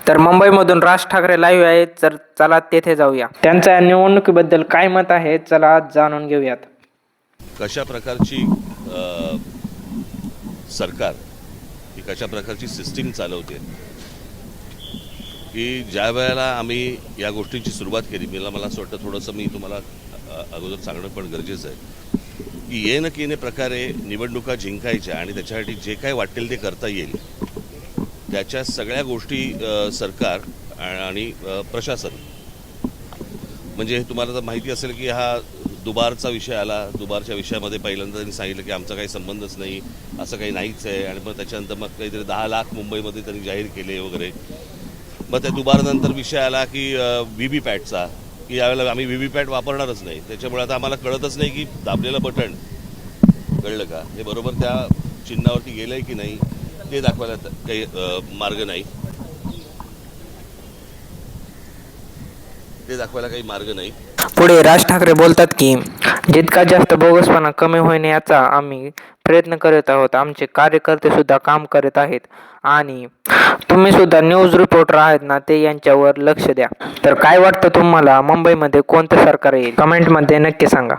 तर मुंबईमधून राज ठाकरे लाईव्ह आहेत, तर चला तेथे जाऊया. त्यांच्या या निवडणुकीबद्दल काय मत आहे, चला आज जाणून घेऊयात. कशा प्रकारची सरकार ही कशा प्रकारची सिस्टीम चालवते की ज्या वेळेला आम्ही या गोष्टींची सुरुवात केली, मला असं वाटतं थोडंसं मी तुम्हाला अगोदर सांगणं पण गरजेचं आहे की येणं प्रकारे निवडणुका जिंकायच्या आणि त्याच्यासाठी जे काय वाटेल ते करता येईल त्याच्या सगळ्या गोष्टी सरकार आणि प्रशासन, म्हणजे तुम्हाला तर माहिती असेल की हा दुबारचा विषय आला. दुबारच्या विषयामध्ये पहिल्यांदा त्यांनी सांगितलं की आमचा काही संबंधच नाही, असं काही नाहीच आहे. आणि मग त्याच्यानंतर मग काहीतरी 10 लाख मुंबईमध्ये त्यांनी जाहीर केले वगैरे. मग त्या दुबारनंतर विषय आला की व्हीव्हीपॅटचा, की यावेळेला आम्ही व्हीव्हीपॅट वापरणारच नाही. त्याच्यामुळे आता आम्हाला कळतच नाही की दाबलेलं बटन कळलं का हे बरोबर त्या चिन्हावरती गेलं आहे की नाही ते दाखवायला काही मार्ग नाही. पुढे राज ठाकरे बोलतात की जितका जास्त बोगसपणा कमी होईल याचा आम्ही प्रयत्न करत आहोत. आमचे कार्यकर्ते सुद्धा काम करत आहेत आणि तुम्ही सुद्धा न्यूज रिपोर्टर आहेत ना, ते यांच्यावर लक्ष द्या. तर काय वाटतं तुम्हाला, मुंबईमध्ये कोणतं सरकार येईल? कमेंटमध्ये नक्की सांगा.